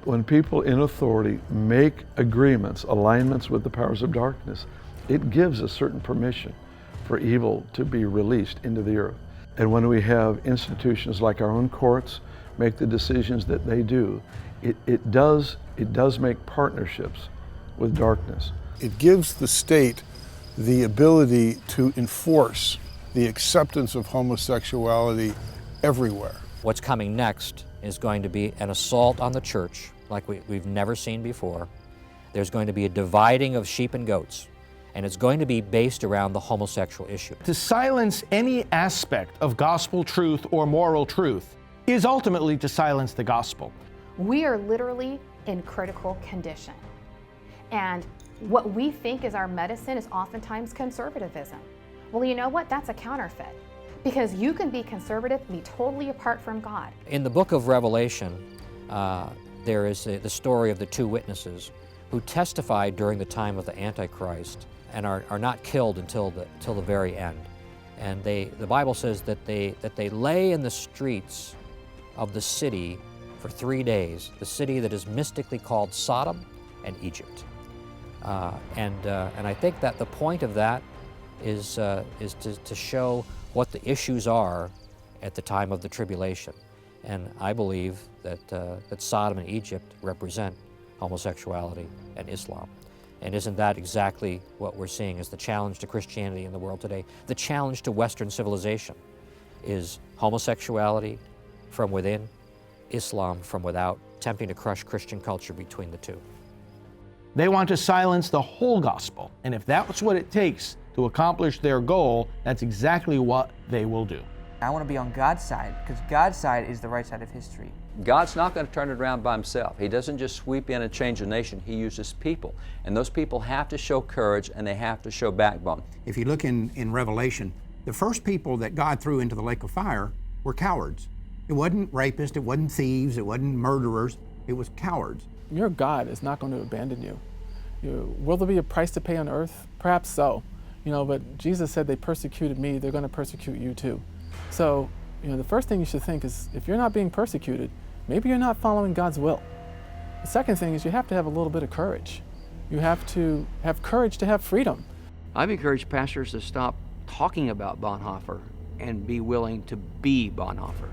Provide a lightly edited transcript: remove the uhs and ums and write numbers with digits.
When people in authority make agreements, alignments with the powers of darkness, it gives a certain permission for evil to be released into the earth. And when we have institutions like our own courts make the decisions that they do, it does make partnerships with darkness. It gives the state the ability to enforce the acceptance of homosexuality everywhere. What's coming next is going to be an assault on the church like we've never seen before. There's going to be a dividing of sheep and goats, and it's going to be based around the homosexual issue. To silence any aspect of gospel truth or moral truth is ultimately to silence the gospel. We are literally in critical condition. And what we think is our medicine is oftentimes conservatism. Well, you know what? That's a counterfeit. Because you can be conservative and be totally apart from God. In the book of Revelation, there is the story of the two witnesses who testified during the time of the Antichrist and are not killed until the very end. And the Bible says that they lay in the streets of the city for 3 days, the city that is mystically called Sodom and Egypt. And I think that the point of that is to show what the issues are at the time of the tribulation. And I believe that Sodom and Egypt represent homosexuality and Islam. And isn't that exactly what we're seeing as the challenge to Christianity in the world today? The challenge to Western civilization is homosexuality from within, Islam from without, attempting to crush Christian culture between the two. They want to silence the whole gospel, and if that's what it takes to accomplish their goal, that's exactly what they will do. I want to be on God's side, because God's side is the right side of history. God's not going to turn it around by himself. He doesn't just sweep in and change a nation. He uses people. And those people have to show courage and they have to show backbone. If you look in Revelation, the first people that God threw into the lake of fire were cowards. It wasn't rapists, it wasn't thieves, it wasn't murderers, it was cowards. Your God is not going to abandon you. Will there be a price to pay on earth? Perhaps so. But Jesus said they persecuted me, they're going to persecute you too. So, the first thing you should think is, if you're not being persecuted, maybe you're not following God's will. The second thing is you have to have a little bit of courage. You have to have courage to have freedom. I've encouraged pastors to stop talking about Bonhoeffer and be willing to be Bonhoeffer.